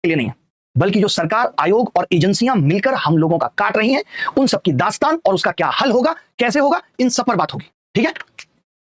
के लिए नहीं है, बल्कि जो सरकार, आयोग और एजेंसियां मिलकर हम लोगों का काट रही हैं, उन सब की दास्तान और उसका क्या हल होगा, कैसे होगा, इन सब पर बात होगी। ठीक है,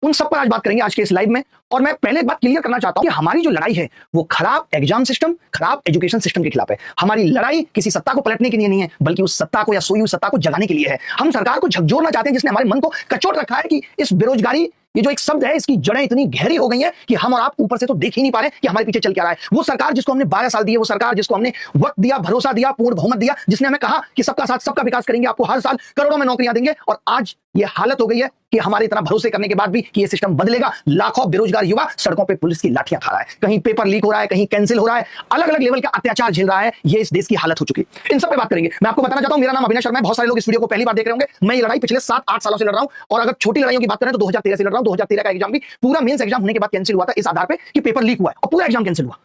उन सब पर आज बात करेंगे आज के इस लाइव में। और मैं पहले एक बात क्लियर करना चाहता हूं कि हमारी जो लड़ाई है वो खराब एग्जाम सिस्टम, खराब एजुकेशन सिस्टम के खिलाफ है। हमारी लड़ाई किसी सत्ता को पलटने के लिए नहीं है, बल्कि उस सत्ता को या सोई हुई सत्ता को जगाने के लिए है। हम सरकार को झकझोरना चाहते हैं जिसने हमारे मन को कचोट रखा है कि इस बेरोजगारी, ये जो एक शब्द है, इसकी जड़ें इतनी गहरी हो गई हैं कि हम और आप ऊपर से तो देख ही नहीं पा रहे कि हमारे पीछे चल क्या रहा है। वो सरकार जिसको हमने 12 साल दिए, वो सरकार जिसको हमने वक्त दिया, भरोसा दिया, पूर्ण बहुमत दिया, जिसने हमें कहा कि सबका साथ सबका विकास करेंगे, आपको हर साल करोड़ों में नौकरियां देंगे, और आज ये हालत हो गई है कि हमारे इतना भरोसे करने के बाद भी कि ये सिस्टम बदलेगा, लाखों बेरोजगार युवा सड़कों पे पुलिस की लाठियां खा रहा है, कहीं पेपर लीक हो रहा है, कहीं कैंसिल हो रहा है, अलग अलग लेवल का अत्याचार झेल रहा है। ये इस देश की हालत हो चुकी है। इन सब पे बात करेंगे। मैं आपको बताना चाहता हूं, मेरा नाम अविनाश शर्मा है। बहुत सारे लोग इस वीडियो को पहली बार देख रहे होंगे। मैं ये लड़ाई पिछले 7-8 सालों से लड़ रहा हूं, और अगर छोटी लड़ाइयों की बात करें तो 2013 से लड़ रहा हूं। 2013 का एग्जाम भी पूरा मेंस एग्जाम होने के बाद कैंसिल हुआ था, इस आधार पे कि पेपर लीक हुआ है, और पूरा एग्जाम कैंसिल हुआ।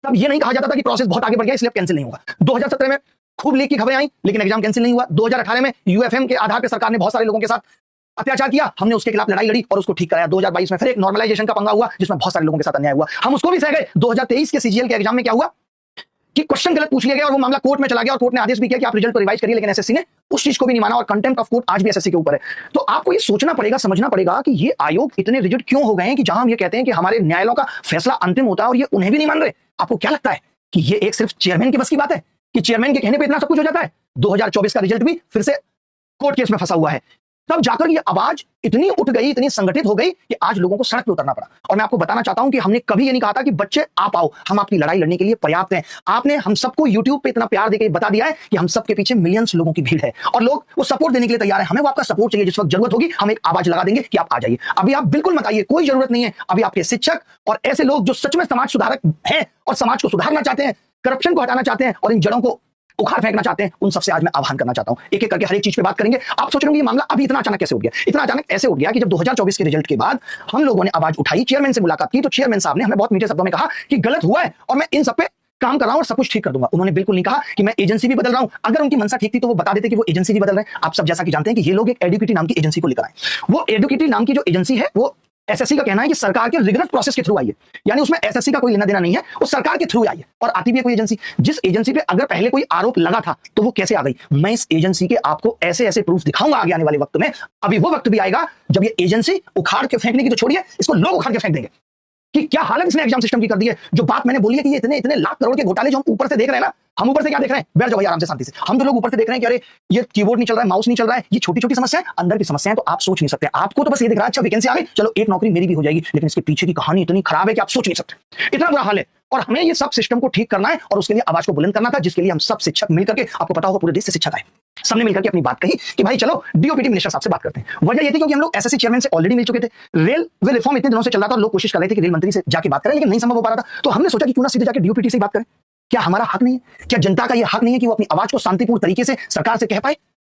तब ये नहीं कहा जाता था कि प्रोसेस बहुत आगे बढ़ गया इसलिए कैंसिल नहीं होगा। 2017 में खूब लीक की खबरें आई, लेकिन एग्जाम कैंसिल नहीं हुआ। 2018 में यूएफएम के आधार पर सरकार ने बहुत सारे लोगों के साथ अत्याचार किया, हमने उसके खिलाफ लड़ाई लड़ी और उसको ठीक कराया। 2022 में फिर एक नॉर्मलाइजेशन का पंगा हुआ जिसमें बहुत सारे लोगों के साथ अन्याय हुआ, हम उसको भी सह गए। 2023 के सीजीएल के एग्जाम में क्या हुआ कि क्वेश्चन गलत पूछ लिया गया और वो मामला कोर्ट में चला गया, और कोर्ट ने आदेश भी किया कि आप रिजल्ट को रिवाइज करिए, लेकिन एसएससी ने उस चीज को भी नहीं माना, और कंटेम्प्ट ऑफ कोर्ट आज भी एसएससी के ऊपर है। तो आपको ये सोचना पड़ेगा, समझना पड़ेगा कि ये आयोग इतने रिजिड क्यों हो गए हैं कि जहां हम ये कहते हैं कि हमारे न्यायालयों का फैसला अंतिम होता है और ये उन्हें भी नहीं मान रहे। आपको क्या लगता है कि ये एक सिर्फ चेयरमैन की बस की बात है कि चेयरमैन के कहने पर इतना सब कुछ हो जाता है? 2024 का रिजल्ट भी फिर से कोर्ट केस में फंसा हुआ है। तब जाकर ये आवाज इतनी उठ गई, इतनी संगठित हो गई कि आज लोगों को सड़क पे उतरना पड़ा। और मैं आपको बताना चाहता हूं कि हमने कभी ये नहीं कहा था कि बच्चे आप आओ, हम आपकी लड़ाई लड़ने के लिए पर्याप्त हैं। आपने हम सबको YouTube पे इतना प्यार देकर बता दिया है कि हम सबके पीछे मिलियंस लोगों की भीड़ है, और लोग वो सपोर्ट देने के लिए तैयार है। हमें वो आपका सपोर्ट चाहिए, जिस वक्त जरूरत होगी हम एक आवाज लगा देंगे कि आप आ जाइए। अभी आप बिल्कुल मत आइए, कोई जरूरत नहीं है। अभी आपके शिक्षक और ऐसे लोग जो सच में समाज सुधारक हैं और समाज को सुधारना चाहते हैं, करप्शन को हटाना चाहते हैं और इन जड़ों को उखाड़ फेंकना चाहते हैं, उन सबसे आज मैं आह्वान करना चाहता हूं। एक एक करके हर एक चीज पे बात करेंगे। आप सोच रहे होंगे ये मामला अभी इतना अचानक कैसे हो गया? इतना अचानक ऐसे हो गया कि जब 2024 के रिजल्ट के बाद हम लोगों ने आवाज उठाई, चेयरमैन से मुलाकात की, तो चेयरमैन साहब ने हमें बहुत मीठे शब्दों में कहा कि गलत हुआ है और मैं इन सब पे काम कर रहा हूं और सब कुछ ठीक कर दूंगा। उन्होंने बिल्कुल नहीं कहा कि मैं एजेंसी भी बदल रहा हूं। अगर उनकी मनसा ठीक थी तो वो बता देते कि वो एजेंसी भी बदल रहे हैं। आप सब जैसा कि जानते हैं कि ये लोग एक एडुकेटी नाम की एजेंसी को लेकर आए। वो एडुकेटी नाम की जो एजेंसी है वो एसएससी का कहना है कि सरकार के रिगरस प्रोसेस के थ्रू आई है, यानी उसमें एसएससी का कोई लेना देना नहीं है, वो सरकार के थ्रू आई है। और आती भी है कोई एजेंसी, जिस एजेंसी पे अगर पहले कोई आरोप लगा था तो वो कैसे आ गई? मैं इस एजेंसी के आपको ऐसे ऐसे प्रूफ दिखाऊंगा आगे आने वाले वक्त में। अभी वो वक्त भी आएगा जब ये एजेंसी उखाड़ के फेंकने की तो छोड़िए, इसको लोग उखाड़ के फेंक देंगे कि क्या हालत इसने एग्जाम सिस्टम की कर दी है। जो बात मैंने बोली है कि ये इतने इतने लाख करोड़ के घोटाले जो हम ऊपर से देख रहे हैं ना, हम ऊपर से क्या देख रहे हैं? बैठ जाओ भाई आराम से, शांति से। हम जो लोग ऊपर से देख रहे हैं कि अरे ये कीबोर्ड नहीं चल रहा है, माउस नहीं चल रहा है, ये छोटी छोटी समस्या है, अंदर की समस्या है, तो आप सोच नहीं सकते। आपको तो बस ये दिख रहा है अच्छा वैकेंसी आ गई, चलो एक नौकरी मेरी भी हो जाएगी, लेकिन इसके पीछे की कहानी इतनी खराब है कि आप सोच नहीं सकते। इतना बुरा हाल है, और हमें ये सब सिस्टम को ठीक करना है और उसके लिए आवाज को बुलंद करना था, जिसके लिए हम सब शिक्षक मिलकर के, आपको पता होगा पूरे देश से शिक्षक आए, सबने मिलकर के अपनी बात कही कि भाई चलो डीओपीटी मिनिस्टर साहब से बात करते हैं। वजह ये थी क्योंकि हम लोग एसएससी चेयरमैन से ऑलरेडी मिल चुके थे। रेलवे रिफॉर्म इतने दिनों से चल रहा था और लोग कोशिश कर रहे थे कि रेल मंत्री से जाके बात करें, लेकिन नहीं संभव हो पा रहा था। तो हमने सोचा कि क्यों ना सीधे जाके डीओपीटी से बात करें। क्या हमारा हक नहीं है? क्या जनता का यह हक नहीं है कि वो अपनी आवाज को शांतिपूर्ण तरीके से सरकार से कह पाए?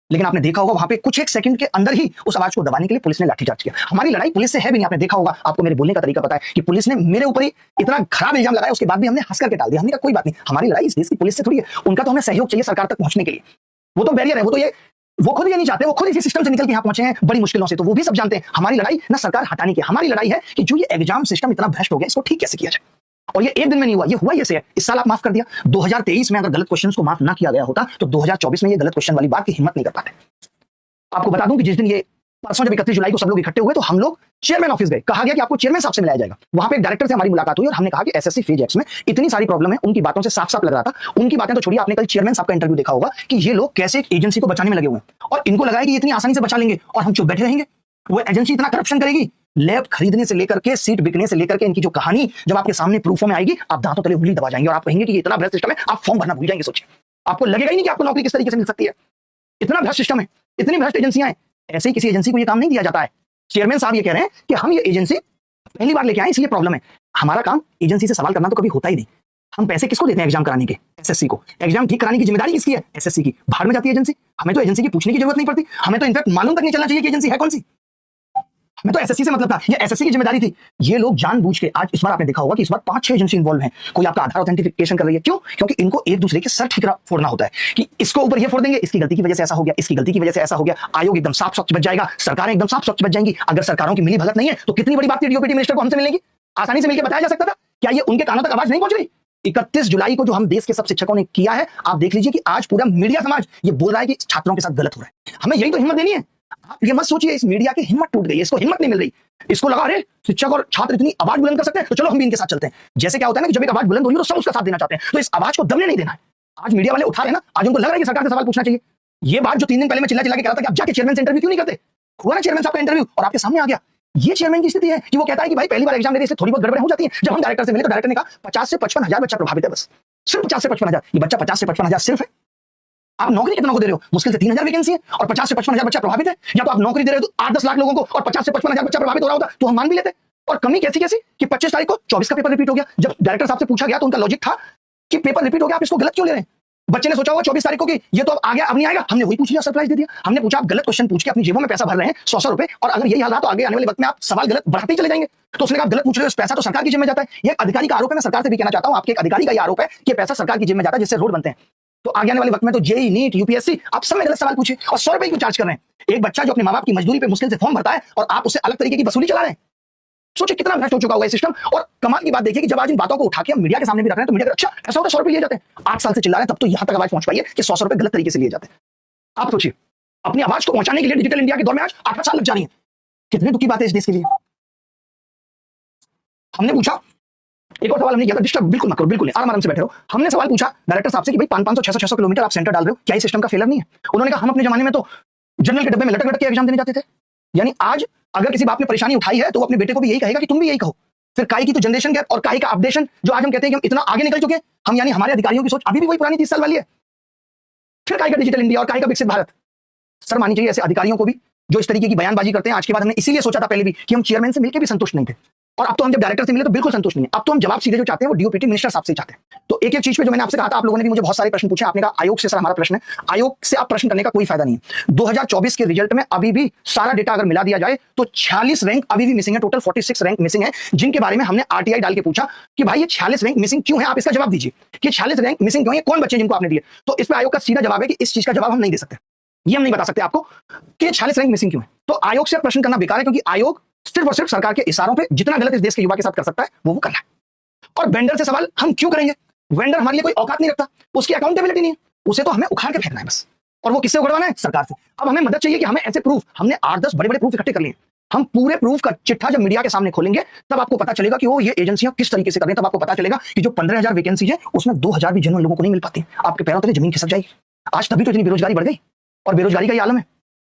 लेकिन आपने देखा होगा वहां पे कुछ एक सेकंड के अंदर ही उस आवाज को दबाने के लिए पुलिस ने लाठीचार्ज किया। हमारी लड़ाई पुलिस से है भी नहीं। आपने देखा होगा, आपको मेरे बोलने का तरीका पता है कि पुलिस ने मेरे ऊपर ही इतना खराब इल्जाम लगाया, उसके बाद भी हमने हंस करके टाल दिया। हमने कहा कोई बात नहीं, हमारी लड़ाई इस देश की पुलिस से थोड़ी है, उनका तो हमें सहयोग चाहिए सरकार तक पहुंचने के लिए। वो तो बैरियर है, वो खुद ये नहीं चाहते, वो खुद इसी सिस्टम से निकल के यहाँ पहुंचे हैं बड़ी मुश्किलों से, तो वो भी सब जानते हैं। हमारी लड़ाई ना सरकार हटाने की, हमारी लड़ाई है कि जो ये एग्जाम सिस्टम इतना भ्रष्ट हो गया, इसको ठीक कैसे किया जाए। और ये एक दिन में नहीं हुआ, ये हुआ ये इस साल आप माफ कर दिया। 2023 में अगर गलत क्वेश्चंस को माफ ना किया गया होता तो 2024 में ये गलत क्वेश्चन वाली बात की हिम्मत नहीं कर पाते। आपको बता दूं कि जिस दिन ये परसों जब 31 जुलाई को सब लोग इकट्ठे हुए तो हम लोग चेयरमैन ऑफिस गए, कहा गया कि आपको चेयरमैन साहब से मिलाया जाएगा। वहां पे एक डायरेक्टर से हमारी मुलाकात हुई और हमने कहा कि एसएससी फेज एक्स में इतनी सारी प्रॉब्लम है, उनकी बातों से साफ साफ लग रहा था। उनकी बातें तो छोड़िए, आपने कल चेयरमैन साहब का इंटरव्यू देखा होगा कि ये लोग कैसे एक एजेंसी को बचाने में लगे हुए हैं और इनको लगा है कि इतनी आसानी से बचा लेंगे और हम चुप बैठे रहेंगे। वो एजेंसी इतना करप्शन करेगी, लैब खरीदने से लेकर के सीट बिकने से लेकर के इनकी जो कहानी जब आपके सामने प्रूफों में आएगी, आप दांतों तले उंगली दबा जाएंगे और आप कहेंगे कि ये इतना भ्रष्ट सिस्टम है, आप फॉर्म भरना भूल जाएंगे। सोचिए, आपको लगेगा ही नहीं कि आपको नौकरी किस तरीके से मिल सकती है। इतना भ्रष्ट सिस्टम है, इतनी भ्रष्ट एजेंसियां हैं। ऐसे ही किसी एजेंसी को ये काम नहीं दिया जाता है। चेयरमैन साहब ये कह रहे हैं कि हम ये एजेंसी पहली बार लेके आए इसलिए प्रॉब्लम है। हमारा काम एजेंसी से सवाल करना तो कभी होता ही नहीं। हम पैसे किसको देते हैं एग्जाम कराने के? एसएससी को। एग्जाम ठीक कराने की जिम्मेदारी किसकी है? एसएससी की। बाहर में जाती है एजेंसी, हमें तो एजेंसी की पूछने की जरूरत नहीं पड़ती। हमें तो इनफैक्ट मालूम तक नहीं चलना चाहिए कि एजेंसी है कौन सी। हमें तो एसएससी से मतलब था, ये एसएससी की जिम्मेदारी थी। ये लोग जानबूझ के, आज इस बार आपने देखा होगा कि इस बार 5-6 एजेंसी इन्वॉल्व हैं। कोई आपका आधार ऑथेंटिफिकेशन कर रही है, क्यों? क्योंकि इनको एक दूसरे के सर ठिकरा फोड़ना होता है कि इसको ऊपर ये फोड़ देंगे, इसकी गलती की वजह से ऐसा हो गया, इसकी गलती की वजह से ऐसा हो गया। आयोग एकदम साफ स्वच्छ बच जाएगा, सरकारें एकदम साफ स्वच्छ बच जाएंगी। अगर सरकारों की मिली भगत नहीं है तो कितनी बड़ी बात थी डीओपीटी मिनिस्टर को हमसे मिलेगी, आसानी से मिलकर बताया जा सकता था। क्या ये उनके कानों तक आवाज नहीं पहुंच रही? 31 जुलाई को जो हम देश के सब शिक्षकों ने किया है, आप देख लीजिए कि आज पूरा मीडिया समाज ये बोल रहा है कि छात्रों के साथ गलत हो रहा है। हमें यही तो हिम्मत देनी है। आप ये मत सोचिए इस मीडिया की हिम्मत टूट गई है, इसको हिम्मत नहीं मिल रही। इसको लगा अरे शिक्षक और छात्र इतनी आवाज बुलंद कर सकते हैं तो चलो हम भी इनके साथ चलते हैं। जैसे क्या होता है ना कि जब एक आवाज बुलंद हो रही है तो सब उसका साथ देना चाहते हैं, तो इस आवाज को दबने नहीं देना है। आज मीडिया वाले उठा रहे हैं ना, आज उनको लग रहा है कि सरकार से सवाल पूछना चाहिए। ये बात जो 3 दिन पहले मैं चिल्ला चिल्ला के कह रहा था कि आप जाके चेयरमैन से इंटरव्यू क्यों नहीं करते, हुआ ना चेयरमैन साहब का इंटरव्यू और आपके सामने आ गया। ये चेयरमैन की स्थिति है कि वो कहता है कि भाई पहली बार एग्जाम दे रहे इसलिए थोड़ी बहुत गड़बड़ हो जाती है। जब हम डायरेक्टर से मिले तो डायरेक्टर ने कहा 50 से 55 हजार बच्चा प्रभावित है, बस सिर्फ 50 से 55 हजार। ये बच्चा 50 से 55 हजार सिर्फ है। आप नौकरी कितनों को दे रहे हो, मुश्किल से 3000 वैकेंसी है और 50 से 55 हजार बच्चा प्रभावित है। या तो आप नौकरी दे रहे हो तो 8-10 लाख लोगों को और 50 से 55 हजार बच्चा प्रभावित हो रहा होता तो हम मान भी लेते। और कमी कैसी कैसी कि 25 तारीख को 24 का पेपर रिपीट हो गया। जब डायरेक्टर साहब से पूछा गया तो उनका लॉजिक था कि पेपर रिपीट हो गया, आप इसको गलत क्यों ले रहे हैं। बच्चे ने सोचा होगा 24 तारीख को कि ये तो अब आ गया, अब नहीं आएगा। हमने वही पूछ लिया, सरप्राइज दे दिया। हमने पूछा आप गलत क्वेश्चन पूछ के अपनी जेबों में पैसा भर रहे हैं 100 रुपए, और अगर यही हाल रहा तो आगे आने वाले वक्त में आप सवाल गलत बढ़ाते ही चले जाएंगे। तो उसने कहा गलत पूछ रहे हो, पैसा तो सरकार की जेब में जाता है। ये अधिकारी का आरोप है। मैं सरकार से भी कहना चाहता हूं, आपके एक अधिकारी का ये आरोप है कि पैसा सरकार की जेब में जाता है जिससे रोड बनते हैं। तो आगे आने वाले वक्त में तो जेई, नीट, यूपीएससी, आप सब में गलत सवाल पूछे और 100 रुपए क्यों चार्ज कर रहे हैं। एक बच्चा जो अपने माँ बाप की मजदूरी पे मुश्किल से फॉर्म भरता है और आप उससे अलग तरीके की वसूली चला रहे हैं। सोचिए कितना भ्रष्ट हो चुका होगा ये सिस्टम। और कमाल की बात देखिए कि जब आज इन बातों को उठा के हम मीडिया के सामने भी रख रहे हैं तो मीडिया अच्छा ऐसा होता है 100 रुपए लिए जाते हैं। 8 साल से चिल्ला रहे हैं तब तो यहां तक आवाज पहुंच पाई है कि 100 रुपए गलत तरीके से लिए जाते हैं। आप सोचिए अपनी आवाज को पहुंचाने के लिए डिजिटल इंडिया के दौर में आज 8 साल लग जा रही है। कितने दुख की बात है इस देश के लिए। हमने पूछा एक और सवाल हमने किया था, डिस्टर्ब बिल्कुल मत करो, बिल्कुल आराम से बैठे रहो। हमने सवाल पूछा डायरेक्टर साहब से कि भाई 500 600 किलोमीटर आप सेंटर डाल रहे हो, क्या इस सिस्टम का फेलर नहीं है। उन्होंने कहा हम अपने जमाने में तो जनरल के डब्बे में लटक लटक के एग्जाम देने जाते थे। यानी आज अगर किसी बाप ने परेशानी उठाई है तो वो अपने बेटे को भी यही कहेगा कि तुम भी यही कहो। फिर काई की तो जनरेशन गैप और काई का अपडेशन जो आज हम कहते हैं कि हम इतना आगे निकल चुके हैं, हम यानी हमारे अधिकारियों की सोच अभी भी वही पुरानी 30 साल वाली है। फिर काई का डिजिटल इंडिया और काई का विकसित भारत। सर मानी चाहिए ऐसे अधिकारियों को भी जो इस तरीके की बयानबाजी करते हैं। आज के बाद हमने इसीलिए सोचा था पहले भी कि हम चेयरमैन से मिलकर भी संतुष्ट नहीं थे, और अब तो हम जब डायरेक्टर से मिले तो बिल्कुल संतुष्ट नहीं है। अब तो हम जवाब सीधे जो चाहते हैं वो डीओपीटी मिनिस्टर साहब से चाहते हैं। तो एक एक चीज पे जो मैंने आपसे कहा था, आप लोगों ने भी मुझे बहुत सारे प्रश्न पूछे। आपने कहा आयोग से सर हमारा प्रश्न है, आयोग से आप प्रश्न करने का कोई फायदा नहीं है। 2024 के रिजल्ट में अभी भी सारा डेटा अगर मिला दिया जाए तो 46 रैंक अभी भी मिसिंग है। टोटल 46 रैंक मिसिंग है, जिनके बारे में हमने आरटीआई डाल के पूछा कि भाई ये 46 रैंक मिसिंग क्यों है। आप इसका जवाब दीजिए कि 46 रैंक मिसिंग क्यों है, कौन बच्चे जिनको आपने दिए। तो इस पर आयोग का सीधा जवाब है कि इस चीज का जवाब हम नहीं दे सकते। ये हम नहीं बता सकते आपको कि 46 रैंक मिसिंग क्यों है। तो आयोग से प्रश्न करना बेकार है, क्योंकि आयोग सिर्फ और सिर्फ सरकार के इशारों पे जितना गलत इस देश के युवा के साथ कर सकता है वो कर रहा है। और वेंडर से सवाल हम क्यों करेंगे, वेंडर हमारे लिए कोई औकात नहीं रखता, उसकी अकाउंटेबिलिटी नहीं है, उसे तो हमें उखाड़ के फेंकना है बस। और वो किससे उगड़वाना है, सरकार से। अब हमें मदद चाहिए कि हमें ऐसे प्रूफ, हमने 8-10 बड़े बड़े प्रूफ इकट्ठे कर लिए। हम पूरे प्रूफ का चिट्ठा जब मीडिया के सामने खोलेंगे तब आपको पता चलेगा कि वो ये एजेंसियां किस तरीके से कर रही हैं। तब आपको पता चलेगा कि जो 15,000 वैकेंसी है उसमें 2,000 भी जनरल लोगों को नहीं मिल पाती। आपके पैरों तले जमीन खिसक जाएगी। आज तभी तो इतनी बेरोजगारी बढ़ गई और बेरोजगारी का ये आलम है।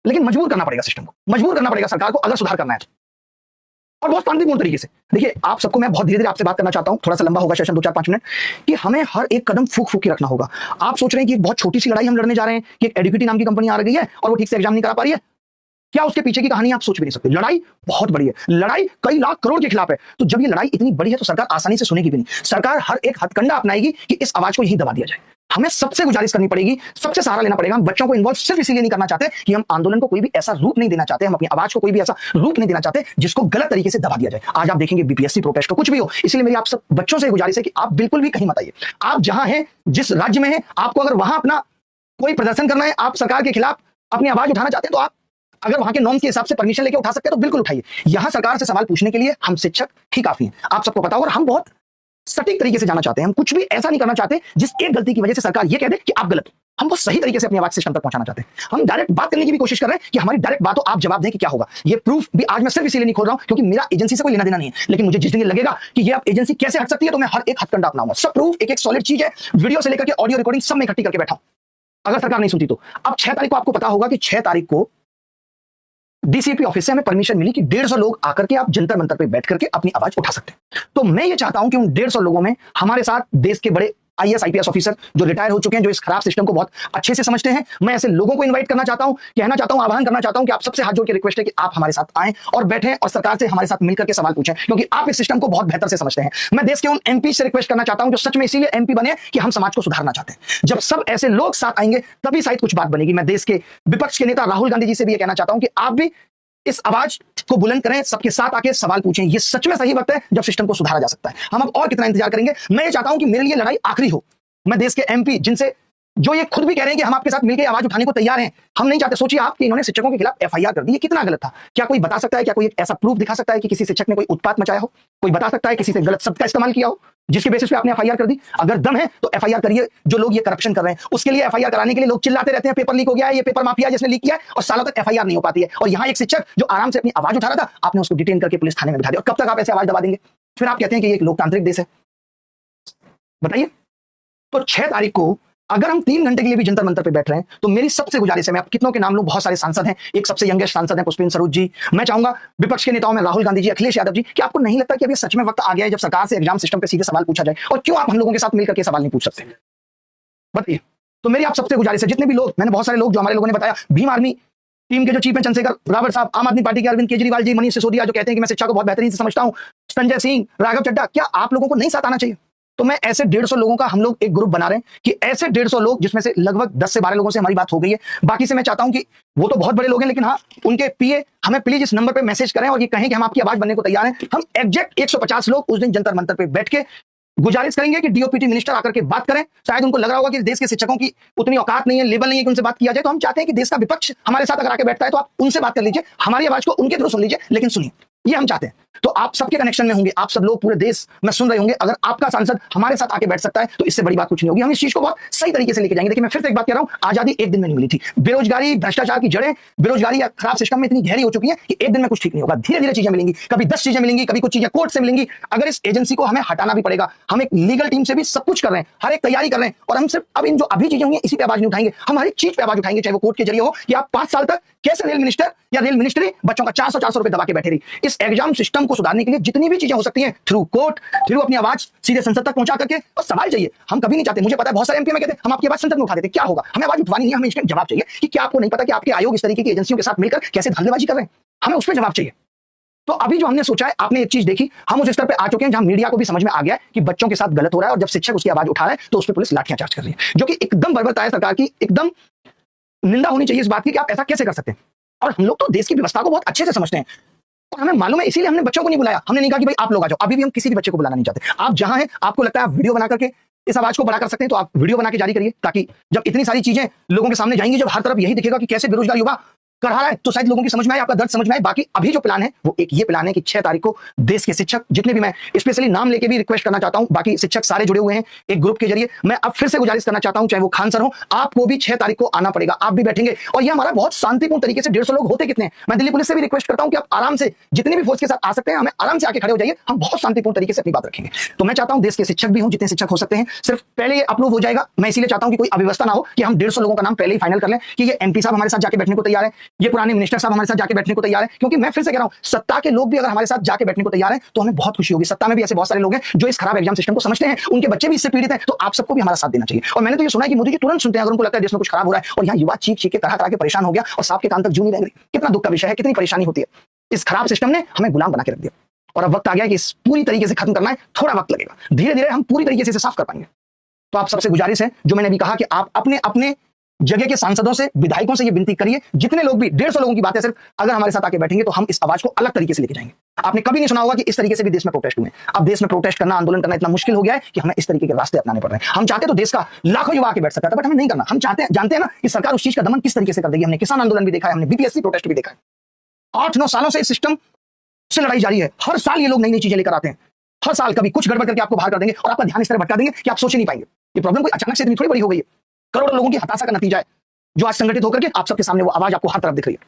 लेकिन मजबूर करना पड़ेगा सिस्टम को, मजबूर करना पड़ेगा सरकार को अगर सुधार करना है तो, और बहुत शांतिपूर्ण तरीके से। देखिए आप सबको मैं बहुत धीरे धीरे आपसे बात करना चाहता हूं, थोड़ा सा लंबा होगा सेशन 2-4-5 मिनट, कि हमें हर एक कदम फूक फूक के रखना होगा। आप सोच रहे हैं कि एक बहुत छोटी सी लड़ाई हम लड़ने जा रहे हैं कि एक एडुकेटी नाम की कंपनी आ रही है और वो ठीक से एग्जाम नहीं करा पा रही है। क्या उसके पीछे की कहानी आप सोच भी नहीं सकते। लड़ाई बहुत बड़ी है, लड़ाई कई लाख करोड़ के खिलाफ है। तो जब ये लड़ाई इतनी बड़ी है तो सरकार आसानी से सुनेगी भी नहीं। सरकार हर एक हथकंडा अपनाएगी कि इस आवाज को यही दबा दिया जाए। हमें सबसे गुजारिश करनी पड़ेगी, सबसे सहारा लेना पड़ेगा। हम बच्चों को इन्वॉल्व सिर्फ इसीलिए नहीं करना चाहते कि हम आंदोलन को कोई भी ऐसा रूप नहीं देना चाहते, हम अपनी आवाज को कोई भी ऐसा रूप नहीं देना चाहते जिसको गलत तरीके से दबा दिया जाए। आज आप देखेंगे बीपीएससी प्रोटेस्ट हो, कुछ भी हो, इसलिए मेरी आप सब बच्चों से गुजारिश है कि आप बिल्कुल भी कहीं मत आइए। आप जहां हैं, जिस राज्य में हैं, आपको अगर वहां अपना कोई प्रदर्शन करना है, आप सरकार के खिलाफ अपनी आवाज उठाना चाहते हैं, तो आप अगर वहां के नॉर्म्स के हिसाब से परमिशन लेके उठा सकते हैं तो बिल्कुल उठाइए। यहां सरकार से सवाल पूछने के लिए हम शिक्षक ही काफी हैं, आप सबको पता होगा। और हम बहुत सटीक तरीके से जाना चाहते हैं, हम कुछ भी ऐसा नहीं करना चाहते जिस एक गलती की वजह से सरकार ये कह दे कि आप गलत हो। हम बहुत सही तरीके से अपनी आवाज सिस्टम तक पहुंचाना चाहते हैं। हम डायरेक्ट बात करने की भी कोशिश कर रहे हैं कि हमारी डायरेक्ट बात हो, आप जवाब दें कि क्या होगा। ये प्रूफ भी आज मैं सिर्फ इसीलिए नहीं खोल रहा हूं क्योंकि मेरा एजेंसी से कोई लेना देना नहीं है, लेकिन मुझे जिस दिन ये लगेगा कि ये आप एजेंसी कैसे हट सकती है तो मैं हर एक हथकंडा अपनाऊंगा। सब प्रूफ एक एक सॉलिड चीज है, वीडियो से लेकर के ऑडियो रिकॉर्डिंग सब में इकट्ठी करके बैठा हूं। अगर सरकार नहीं सुनती तो अब 6 तारीख को आपको पता होगा कि 6 तारीख को डीसीपी ऑफिस से हमें परमिशन मिली कि 150 लोग आकर के आप जंतर मंतर पे बैठ करके अपनी आवाज उठा सकते हैं। तो मैं ये चाहता हूं कि उन 150 लोगों में हमारे साथ देश के बड़े आईएएस आईपीएस ऑफिसर जो रिटायर हो चुके हैं, जो इस खराब सिस्टम को बहुत अच्छे से समझते हैं, मैं ऐसे लोगों को इनवाइट करना चाहता हूं, कहना चाहता हूं, आह्वान करना चाहता हूं कि आप सबसे हाथ जोड़ के रिक्वेस्ट है कि आप हमारे साथ आएं और बैठें और सरकार से हमारे साथ मिलकर के सवाल पूछें, क्योंकि आप इस सिस्टम को बहुत बेहतर से समझते हैं। मैं देश के उन एमपी से रिक्वेस्ट करना चाहता हूं जो सच में इसीलिए एमपी बने कि हम समाज को सुधारना चाहते हैं। जब सब ऐसे लोग साथ आएंगे तभी शायद कुछ बात बनेगी। मैं देश के विपक्ष के नेता राहुल गांधी जी से भी कहना चाहता हूं कि आप भी इस आवाज को बुलंद करें, सबके साथ आके सवाल पूछें। ये सच में सही वक्त है जब सिस्टम को सुधारा जा सकता है। हम अब और कितना इंतजार करेंगे। मैं ये चाहता हूं कि मेरे लिए लड़ाई आखिरी हो। मैं देश के एमपी जिनसे जो ये खुद भी कह रहे हैं कि हम आपके साथ मिलकर आवाज उठाने को तैयार हैं, हम नहीं चाहते। सोचिए आप कि इन्होंने शिक्षकों के खिलाफ एफआईआर कर दी, ये कितना गलत था। क्या कोई बता सकता है, क्या कोई एक ऐसा प्रूफ दिखा सकता है कि किसी शिक्षक ने कोई उत्पात मचाया हो? कोई बता सकता है किसी से गलत शब्द का इस्तेमाल किया हो जिसके बेसिस पे आपने एफआईआर कर दी? अगर दम है तो एफआईआर करिए। जो लोग ये करप्शन कर रहे हैं उसके लिए एफआईआर कराने के लिए लोग चिल्लाते रहते हैं, पेपर लीक हो गया है, ये पेपर माफिया जिसने लीक किया है, और सालों तक एफआईआर नहीं हो पाती है। और यहाँ एक शिक्षक जो आराम से अपनी आवाज उठा रहा था, आपने उसको डिटेन करके पुलिस थाने में बिठा दिया। और कब तक आप ऐसे आवाज दबा देंगे? फिर आप कहते हैं कि ये एक लोकतांत्रिक देश है, बताइए। तो 6 तारीख को अगर हम 3 घंटे के लिए भी जंतर मंतर पे बैठ रहे हैं तो मेरी सबसे गुजारिश है, मैं आप कितनों के नाम लूं, बहुत सारे सांसद हैं, एक सबसे यंगेस्ट सांसद हैं पुष्पेंद्र सरोज जी, मैं चाहूंगा विपक्ष के नेताओं में राहुल गांधी जी, अखिलेश यादव जी, कि आपको नहीं लगता कि अभी सच में वक्त आ गया है जब सरकार से एग्जाम सिस्टम पे सीधे सवाल पूछा जाए? और क्यों आप हम लोगों के साथ मिलकर के सवाल नहीं पूछ सकते, बताइए। तो मेरी आप सबसे गुजारिश है, जितने भी लोग, मैंने बहुत सारे लोग जो हमारे लोगों ने बताया, भीम आर्मी टीम के जो चीफ हैं चंद्रशेखर रावत साहब, आम आदमी पार्टी के अरविंद केजरीवाल जी, मनीष सिसोदिया जो कहते हैं कि मैं शिक्षा को बहुत बेहतरीन से समझता हूं, संजय सिंह, राघव चड्ढा, क्या आप लोगों को नहीं साथ आना चाहिए? तो मैं ऐसे 150 लोगों का हम लोग एक ग्रुप बना रहे हैं कि ऐसे 150 लोग, जिसमें से लगभग 10 से 12 लोगों से हमारी बात हो गई है, बाकी से मैं चाहता हूं कि वो तो बहुत बड़े लोग हैं, लेकिन हाँ, उनके पीए हमें प्लीज इस नंबर पे मैसेज करें और ये कहें कि हम आपकी आवाज बनने को तैयार हैं। हम एग्जैक्ट 150 लोग उस दिन जंतर मंतर पे बैठ के गुजारिश करेंगे कि डीओपीटी मिनिस्टर आकर के बात करें। शायद उनको लग रहा होगा कि देश के शिक्षकों की उतनी औकात नहीं है, लेवल नहीं है कि उनसे बात किया जाए, तो हम चाहते हैं कि देश का विपक्ष हमारे साथ अगर आके बैठता है तो आप उनसे बात कर लीजिए, हमारी आवाज को उनके थ्रू सुन लीजिए, लेकिन सुनिए, ये हम चाहते हैं। तो आप सबके कनेक्शन में होंगे, आप सब लोग पूरे देश में सुन रहे होंगे। अगर आपका सांसद हमारे साथ आके बैठ सकता है तो इससे बड़ी बात कुछ नहीं होगी। हम इस चीज को बहुत सही तरीके से लेके जाएंगे। देखिए, मैं फिर से एक बात कह रहा हूं, आजादी एक दिन में नहीं मिली थी। बेरोजगारी, भ्रष्टाचार की जड़ें बेरोजगारी या खराब सिस्टम में इतनी गहरी हो चुकी है कि एक दिन में कुछ ठीक नहीं होगा। धीरे धीरे चीजें मिलेंगी, कभी 10 चीजें मिलेंगी, कभी कुछ चीजें कोर्ट से मिलेंगी। अगर इस एजेंसी को हमें हटाना भी पड़ेगा, हम एक लीगल टीम से भी सब कुछ कर रहे हैं, हर एक तैयारी कर रहे हैं, और हम सिर्फ अब इन जो अभी चीजें हुई हैं इसी पे आवाज नहीं उठाएंगे, हम हर एक चीज पे आवाज उठाएंगे, चाहे वो कोर्ट के जरिए हो कि आप 5 साल तक कैसे रेल मिनिस्टर या रेल मिनिस्ट्री बच्चों का 400 रुपए दबा के बैठे रही। इस एग्जाम सिस्टम को सुधारने के लिए जितनी भी चीजें हो सकती हैं, थ्रू कोर्ट, थ्रू अपनी आवाज सीधे संसद तक पहुंचा करके, और सवाल चाहिए। हम कभी नहीं चाहते, मुझे पता है बहुत सारे एमपी में कहते हैं हम आपकी आवाज संसद में उठा देते, क्या होगा? हमें आवाज उठवानी नहीं है, हमें इसका जवाब चाहिए कि क्या आपको नहीं पता कि आपके आयोग इस तरीके की एजेंसियों के साथ मिलकर कैसे धंधेबाजी कर रहे हैं? हमें उस पर जवाब चाहिए। तो अभी जो हमने सोचा है, आपने एक चीज देखी, हम उस स्तर पे आ चुके हैं जहां मीडिया को भी समझ में आ गया है कि बच्चों के साथ गलत हो रहा है, और जब शिक्षक उसकी आवाज उठा रहा है तो उस पर पुलिस लाठियां चार्ज कर रही है, जो कि एकदम बर्बरता है सरकार की। एकदम निंदा होनी चाहिए इस बात की कि आप ऐसा कैसे कर सकते हैं। और हम लोग तो देश की व्यवस्था को बहुत अच्छे से समझते हैं, और हमें मालूम है, इसीलिए हमने बच्चों को नहीं बुलाया। हमने नहीं कहा कि भाई आप लोग आ जाओ, अभी भी हम किसी भी बच्चे को बुलाना नहीं चाहते। आप जहां हैं, आपको लगता है आप वीडियो बना करके इस आवाज को बड़ा कर सकते हैं, तो आप वीडियो बना के जारी करिए, ताकि जब इतनी सारी चीजें लोगों के सामने जाएंगी, जब हर तरफ यही दिखेगा कि कैसे बेरोजगार युवा कर रहा है, तो शायद लोगों की समझ में आए, आपका दर्द समझ में आए। बाकी अभी जो प्लान है वो एक ये प्लान है कि 6 तारीख को देश के शिक्षक, जितने भी, मैं स्पेशली नाम लेके भी रिक्वेस्ट करना चाहता हूं, बाकी शिक्षक सारे जुड़े हुए हैं एक ग्रुप के जरिए। मैं अब फिर से गुजारिश करना चाहता हूं, चाहे वो खान सर हो, आपको भी 6 तारीख को आना पड़ेगा, आप भी बैठेंगे। और ये हमारा बहुत शांतिपूर्ण तरीके से, 150 लोग होते कितने, मैं दिल्ली पुलिस से भी रिक्वेस्ट करता हूं कि आप आराम से जितने भी फोर्स के साथ आ सकते हैं, हमें आराम से आके खड़े हो जाइए, हम बहुत शांतिपूर्ण तरीके से अपनी बात रखेंगे। तो मैं चाहता हूं देश के शिक्षक भी हों, जितने शिक्षक हो सकते हैं, सिर्फ पहले ये अप्रूव हो जाएगा। मैं इसीलिए चाहता हूं कि कोई अव्यवस्था ना हो, कि हम 150 लोगों का नाम पहले ही फाइनल कर लें कि ये एमपी साहब हमारे साथ जाके बैठने को तैयार है, ये पुराने मिनिस्टर साहब हमारे साथ जाके बैठने को तैयार है। क्योंकि मैं फिर से कह रहा हूं, सत्ता के लोग भी अगर हमारे साथ जाके बैठने को तैयार हैं तो हमें बहुत खुशी होगी। सत्ता में भी ऐसे बहुत सारे लोग हैं जो इस खराब एग्जाम सिस्टम को समझते हैं, उनके बच्चे भी इससे पीड़ित हैं, तो आप सबको भी हमारा साथ देना चाहिए। और मैंने तो ये सुना है कि मोदी जी तुरंत सुनते हैं अगर उनको लगता है देश में कुछ खराब हो रहा है, और यहाँ युवा चीख के करा के परेशान हो गया और सांप के कान तक जू नहीं रहेंगे। कितना दुख का विषय है, कितनी परेशानी होती है। इस खराब सिस्टम ने हमें गुलाम बना के रख दिया, और अब वक्त आ गया कि इस पूरी तरीके से खत्म करना है। थोड़ा वक्त लगेगा, धीरे धीरे हम पूरी तरीके से साफ कर पाएंगे। तो आप सबसे गुजारिश है, जो मैंने अभी कहा, कि आप अपने अपने जगह के सांसदों से, विधायकों से ये विनती करिए, जितने लोग भी, 150 लोगों की बात है सिर्फ, अगर हमारे साथ आके बैठेंगे तो हम इस आवाज को अलग तरीके से लेके जाएंगे। आपने कभी नहीं सुना होगा कि इस तरीके से भी देश में प्रोटेस्ट हुए। अब देश में प्रोटेस्ट करना, आंदोलन करना इतना मुश्किल हो गया है कि हमें इस तरीके के रास्ते अपनाने पड़ रहे हैं। हम चाहते तो देश का लाखों युवा आके बैठ सकता था, बट हमें नहीं करना। हम चाहते हैं, जानते हैं ना कि सरकार उस चीज का दमन किस तरीके से कर देगी। हमने किसान आंदोलन भी देखा है, हमने बीपीएससी प्रोटेस्ट भी देखा है। 8-9 सालों से इस सिस्टम से लड़ाई जारी है। हर साल ये लोग नई नई चीजें लेकर आते हैं, हर साल कभी कुछ गड़बड़ करके आपको बाहर कर देंगे, और आपका ध्यान इस तरह भटका देंगे कि आप सोच ही नहीं पाएंगे। ये प्रॉब्लम कोई अचानक से इतनी थोड़ी बड़ी हो गई है, करोड़ों लोगों की हताशा का नतीजा है, जो आज संगठित होकर के आप सबके सामने वो आवाज आपको हर तरफ दिख रही है।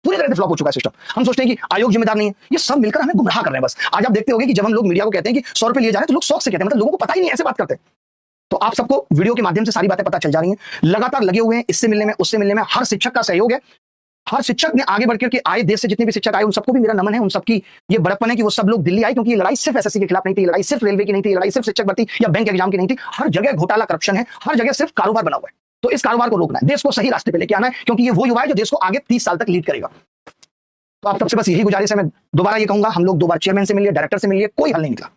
पूरी तरह से फ्लॉप हो चुका है सिस्टम। हम सोचते हैं कि आयोग जिम्मेदार नहीं है, ये सब मिलकर हमें गुमराह कर रहे हैं बस। आज आप देखते होंगे कि जब हम लोग मीडिया को कहते हैं कि 100 रुपए लिए जा रहे हैं, तो लोग शौक से कहते हैं, मतलब लोगों को पता ही नहीं, ऐसे बात करते हैं। तो आप सबको वीडियो के माध्यम से सारी बातें पता चल जा रही हैं, लगातार लगे हुए हैं इससे मिलने में, उससे मिलने में। हर शिक्षक का सहयोग है, हर शिक्षक ने आगे बढ़कर के आए, देश से जितने भी शिक्षक आए उन सबको भी मेरा नमन है। उन सबकी ये बड़प्पन है कि वो सब लोग दिल्ली आए, क्योंकि ये लड़ाई सिर्फ एसएससी के खिलाफ नहीं थी, लड़ाई सिर्फ रेलवे की नहीं थी, लड़ाई सिर्फ शिक्षक भर्ती या बैंक एग्जाम की नहीं थी। हर जगह घोटाला, करप्शन है, हर जगह सिर्फ कारोबार बना हुआ है। तो इस कारोबार को रोकना है, देश को सही रास्ते पे लेके आना है, क्योंकि ये वो युवा है जो देश को आगे 30 साल तक लीड करेगा। तो आप सबसे बस यही गुजारिश है, मैं दोबारा ये कहूंगा, हम लोग 2 बार चेयरमैन से मिलिए, डायरेक्टर से मिलिए, कोई हल नहीं निकला।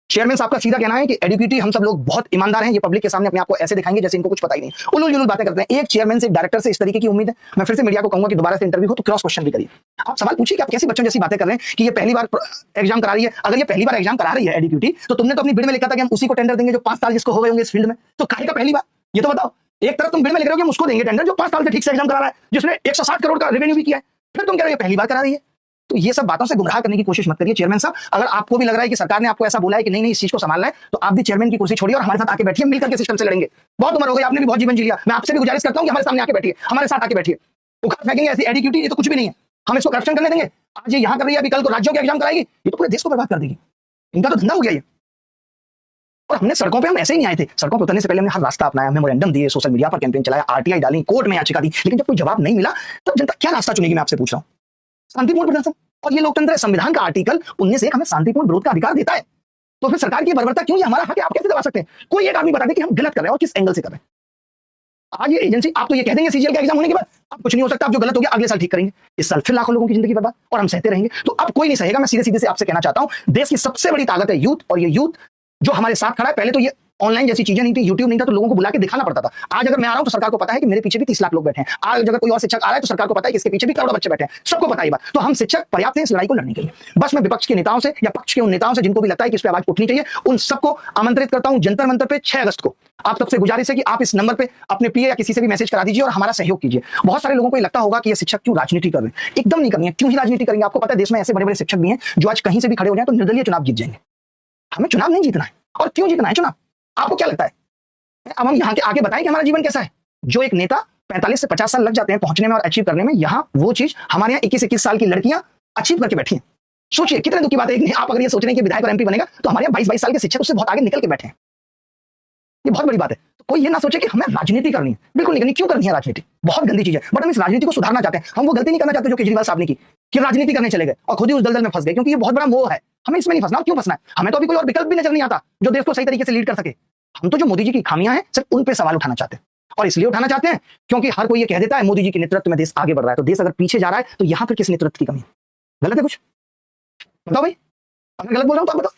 चेयरमैन साहब का सीधा कहना है कि एडुकेटी हम सब लोग बहुत ईमानदार हैं, ये पब्लिक के सामने अपने आप को ऐसे दिखाएंगे जैसे इनको कुछ पता ही नहीं, उलूल जुलूल बातें करते हैं। एक चेयरमैन से, डायरेक्टर से इस तरीके की उम्मीद है। मैं फिर से मीडिया को कहूंगा कि दोबारा से इंटरव्यू हो तो क्रॉस क्वेश्चन भी करिए। आप सवाल पूछिए कि आप कैसे बच्चों जैसी बातें कर रहे हैं कि ये पहली बार एग्जाम करा रही है। अगर ये पहली बार एग्जाम करा रही है एडुकेटी, तो तुमने तो अपनी बिड में लिखा था कि हम उसी को टेंडर देंगे जो 5 साल जिसको हो गए होंगे इस फील्ड में, तो काहे का पहली बार? ये तो बताओ, एक तरफ तुम बिल में लिख रहे हो कि हम उसको देंगे टेंडर जो 5 साल से ठीक से एग्जाम करा रहा है, जिसने 160 करोड़ का रेवेन्यू भी किया है, फिर तुम कह रहे हो पहली बार करा रही है। तो ये सब बातों से गुमराह करने की कोशिश मत करिए चेयरमैन साहब। अगर आपको भी लग रहा है कि सरकार ने आपको ऐसा बोला है कि नहीं नहीं इस चीज को संभालना है, तो आप भी चेयरमैन की कुर्सी छोड़िए और हमारे साथ आके बैठिए, मिलकर के सिस्टम से लड़ेंगे। बहुत उम्र हो गई, आपने भी बहुत जीवन जी लिया, मैं आपसे भी गुजारिश करता हूं कि हमारे सामने आके बैठिए, हमारे साथ आके बैठिए। उखाड़ फेंकेंगे ऐसी एडिक्यूटी, ये तो कुछ भी नहीं है। हम इसको करप्शन करने देंगे? आज ये यहां कर रही है, अभी कल को राज्यों के एग्जाम कराएगी, ये तो पूरे देश को बर्बाद कर देगी। इनका तो धंधा हो गया ये। और हमने सड़कों पे हम ऐसे ही नहीं आए थे, सड़कों पर उतरने से पहले हमने हर रास्ता अपनाया, मेमोरेंडम दिए, सोशल मीडिया पर कैंपेन चलाया, आरटीआई डाली, कोर्ट में याचिका दी, लेकिन जब कोई जवाब नहीं मिला तब जनता क्या रास्ता चुनेगी? मैं आपसे पूछ रहा हूं। शांतिपूर्ण प्रदर्शन, और ये लोकतंत्र है। संविधान का आर्टिकल 19(1) हमें शांतिपूर्ण विरोध का अधिकार देता है। तो फिर सरकार की बर्बरता क्यों? ये हमारा हक है, आप कैसे दबा सकते हैं? कोई एक आदमी बता दे कि हम गलत कर रहे हैं और किस एंगल से कर रहे हैं। आज ये एजेंसी, आप तो ये कह देंगे सीजीएल का एग्जाम होने के बाद अब कुछ नहीं हो सकता, आप जो गलत हो गया अगले साल ठीक करेंगे। इस साल फिर लाखों लोगों की जिंदगी बर्बाद और हम सहते रहेंगे। तो अब कोई नहीं सहेगा। मैं सीधे सीधे से आपसे कहना चाहता हूं, देश की सबसे बड़ी ताकत है यूथ, और ये यूथ जो हमारे साथ खड़ा है। पहले तो ये ऑनलाइन जैसी चीजें नहीं थी, यूट्यूब नहीं था, तो लोगों को बुला के दिखाना पड़ता था। आज अगर मैं आ रहा हूं तो सरकार को पता है कि मेरे पीछे भी 30 लाख लोग बैठे हैं। आज अगर कोई और शिक्षक आ रहा है तो सरकार को पता है कि इसके पीछे भी करोड़ों बच्चे बैठे हैं, सबको पता है बात। तो हम शिक्षक पर्याप्त हैं इस लड़ाई को लड़ने के लिए। बस मैं विपक्ष के नेताओं से या पक्ष के उन नेताओं से जिनको भी लगता है कि इस पर आवाज उठनी चाहिए, उन सबको आमंत्रित करता हूं जंतर मंतर पे 6 अगस्त को। आप सबसे गुजारिश है कि आप इस नंबर पे अपने पीए या किसी से भी मैसेज करा दीजिए और हमारा सहयोग कीजिए। बहुत सारे लोगों को लगता होगा कि ये शिक्षक क्यों राजनीति कर रहे हैं। एकदम नहीं करनी है। क्यों ही राजनीति करेंगे? आपको पता है देश में ऐसे बड़े बड़े शिक्षक भी हैं जो आज कहीं से भी खड़े हो जाए तो निर्दलीय चुनाव जीत जाएंगे। हमें चुनाव नहीं जीतना है। और क्यों जीतना है चुनाव? आपको क्या लगता है? अब हम यहाँ के आगे बताएं कि हमारा जीवन कैसा है। जो एक नेता 45 से 50 साल लग जाते हैं पहुंचने में और अचीव करने में, यहाँ वो चीज हमारे यहाँ 21-21 साल की लड़कियां अचीव करके बैठी हैं। सोचिए कितने दुख की बात है। आप अगर ये सोच रहे हैं कि विधायक और एमपी बनेगा, तो हमारे यहाँ 22-22 साल के शिक्षक उससे बहुत आगे निकल के बैठे हैं। ये बहुत बड़ी बात है। तो कोई ये ना सोचे कि हमें राजनीति करनी है। बिल्कुल नहीं करनी। क्यों करनी है राजनीति? बहुत गंदी चीज है। बट हम इस राजनीति को सुधारना चाहते हैं। हम वो गलती नहीं करना चाहते जो केजरीवाल साहब ने की, कि राजनीति करने चले गए और खुद ही उस दलदल में फंस गए, क्योंकि ये बहुत बड़ा मोह है। हमें इसमें नहीं फंसना। क्यों फंसना है? हमें तो अभी कोई और विकल्प भी नजर नहीं आता जो देश को सही तरीके से लीड कर सके। हम तो जो मोदी जी की खामियां हैं सिर्फ उन पे सवाल उठाना चाहते हैं। और इसलिए उठाना चाहते हैं क्योंकि हर कोई ये कह देता है मोदी जी के नेतृत्व में देश आगे बढ़ रहा है। तो देश अगर पीछे जा रहा है तो यहां पर किस नेतृत्व की कमी है? गलत है कुछ? बताओ भाई, अगर गलत बोल रहा हूं तो बताओ।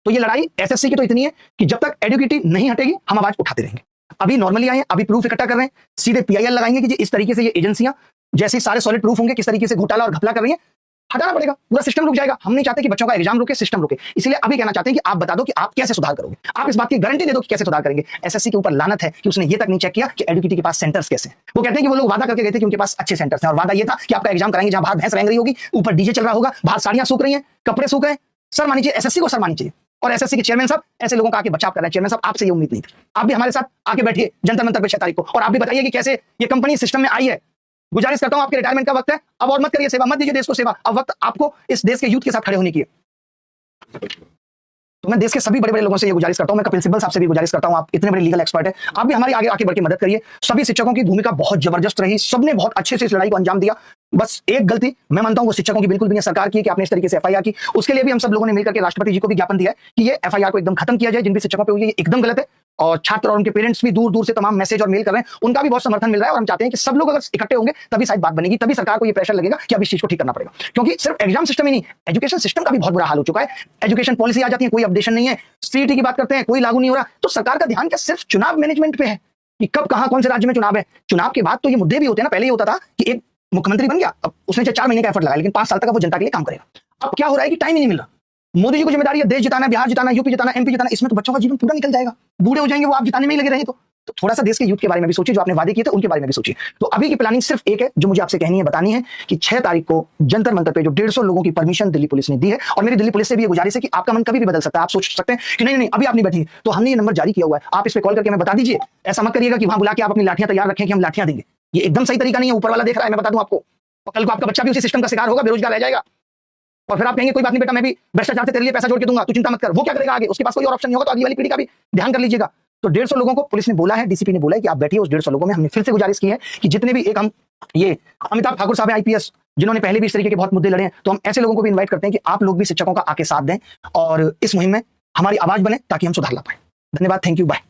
तो ये लड़ाई एसएससी की तो इतनी है कि जब तक एडुकेटी नहीं हटेगी हम आवाज उठाते रहेंगे। अभी नॉर्मली आए हैं, अभी प्रूफ इकट्ठा कर रहे हैं, सीधे पीआईएल लगाएंगे कि इस तरीके से ये एजेंसियां जैसे सारे सॉलिड प्रूफ होंगे किस तरीके से घोटाला और घपला कर रही है, हटाना पड़ेगा। पूरा सिस्टम रुक जाएगा। हम नहीं चाहते कि बच्चों का एग्जाम रुके, सिस्टम रुके। इसलिए अभी कहना चाहते हैं कि आप बता दो कि आप कैसे सुधार करोगे। आप इस बात की गारंटी दे दो कि कैसे सुधार करेंगे। एसएससी के ऊपर लानत है कि उसने ये तक नहीं चेक किया कि एडुकेटी के पास सेंटर्स कैसे हैं। वो कहते हैं कि वो लोग वादा करके गए थे कि उनके पास अच्छे सेंटर्स हैं, और वादा ये था कि आपका एग्जाम कराएंगे जहां बाहर भैंस रेंग रही होगी, ऊपर डीजे चल रहा होगा, बाहर साड़ियां सूख रही हैं, कपड़े सूख रहे हैं। सर मानी चाहिए, एसएससी को सर मानी चाहिए। और एसएससी के चेयरमैन साहब ऐसे लोगों का आके बचाव कर रहे हैं। चेयरमैन साहब आपसे ये उम्मीद नहीं थी। आप भी हमारे साथ आके बैठिए जंतर मंतर पे 6 तारीख को, और आप भी बताइए कि कैसे ये कंपनी सिस्टम में आई है। गुजारिश करता हूं, आपके रिटायरमेंट का वक्त है, अब और मत करिए सेवा, मत दीजिए देश को सेवा। अब वक्त आपको इस देश के यूथ के साथ खड़े होने की है। तो मैं देश के सभी बड़े बड़े लोगों से ये गुजारिश करता हूं, मैं कपिल सिब्बल साहब से भी गुजारिश करता हूं, आप इतने बड़े लीगल एक्सपर्ट हैं, आप भी हमारी आगे आके बढ़ के मदद करिए। सभी शिक्षकों की भूमिका बहुत जबरदस्त रही, सबने बहुत अच्छे से इस लड़ाई को अंजाम दिया। बस एक गलती मैं मानता हूं वो शिक्षकों की बिल्कुल भी नहीं, सरकार की, कि आपने इस तरीके से एफआईआर की। उसके लिए भी हम सब लोगों ने मिलकर के राष्ट्रपति जी को भी ज्ञापन दिया है कि ये एफआईआर को एकदम खत्म किया जाए। जिन भी शिक्षकों पे हुई है ये एकदम गलत है। और छात्र और उनके पेरेंट्स भी दूर दूर से तमाम मैसेज और मेल कर रहे हैं, उनका भी बहुत समर्थन मिल रहा है। और हम चाहते हैं कि सब लोग अगर इकट्ठे होंगे तभी शायद बात बनेगी, तभी सरकार को ये प्रेशर लगेगा कि अब इस चीज को ठीक करना पड़ेगा। क्योंकि सिर्फ एग्जाम सिस्टम ही नहीं, एजुकेशन सिस्टम का भी बहुत बुरा हाल हो चुका है। एजुकेशन पॉलिसी आ जाती है, कोई अपडेशन नहीं है। सीईटी की बात करते हैं, कोई लागू नहीं हो रहा। तो सरकार का ध्यान क्या सिर्फ चुनाव मैनेजमेंट पे है कि कब कहां कौन से राज्य में चुनाव है? चुनाव के बाद तो ये मुद्दे भी होते हैं ना। पहले ये होता था कि एक मुख्यमंत्री बन गया, अब उसने 4 महीने का एफर्ट लगाया, लेकिन 5 साल तक वो जनता के लिए काम करेगा। अब क्या हो रहा है कि टाइम ही नहीं मिल रहा। मोदी जी को जिम्मेदारी है देश जिताना, बिहार जिताना, यूपी जिताना, एमपी जिताना। इसमें तो बच्चों का जीवन पूरा निकल जाएगा, बूढ़े हो जाएंगे वो, आप जिताने में ही लगे रहे। तो थोड़ा सा देश के यूथ के बारे में भी सोचिए, जो आपने वादे किए थे उनके बारे में भी सोचिए। तो अभी की प्लानिंग सिर्फ एक है जो मुझे आपसे कहनी है, बतानी है, कि 6 तारीख को जंतर मंतर पे जो 150 लोगों की परमिशन दिल्ली पुलिस ने दी है, और मेरी दिल्ली पुलिस से भी ये गुजारिश है कि आपका मन कभी भी बदल सकता है। आप सोच सकते हैं कि नहीं नहीं अभी आप नहीं बैठिए, तो हमने ये नंबर जारी किया हुआ है, आप इस पे कॉल करके हमें बता दीजिए। ऐसा मत करिएगा कि वहां बुला के आप अपनी लाठियां तैयार रखें कि हम लाठियां देंगे। ये एकदम सही तरीका नहीं है, ऊपर वाला देख रहा है, मैं बता दूं आपको। और कल को आपका बच्चा भी उसी सिस्टम का शिकार होगा, बेरोजगार रह जाएगा, और फिर आप कहेंगे कोई बात नहीं बेटा, मैं भी भ्रष्टाचार से तेरे लिए पैसा जोड़ के दूंगा, तू चिंता मत कर। वो क्या करेगा आगे? उसके पास कोई और ऑप्शन नहीं होगा। तो अगली वाली पीढ़ी का भी ध्यान कर लीजिएगा। तो 150 लोगों को पुलिस ने बोला है, डीसीपी ने बोला है कि आप बैठिए। उस 150 लोगों में हमने फिर से गुजारिश की है कि जितने भी, एक हम ये अमिताभ ठाकुर साहब आईपीएस जिन्होंने पहले भी इस तरीके के बहुत मुद्दे लड़े हैं, तो हम ऐसे लोगों को भी इन्वाइट करते हैं कि आप लोग भी शिक्षकों का आके साथ दें और इस मुहिम में हमारी आवाज बने ताकि हम सुधार ला पाए। धन्यवाद, थैंक यू, बाय।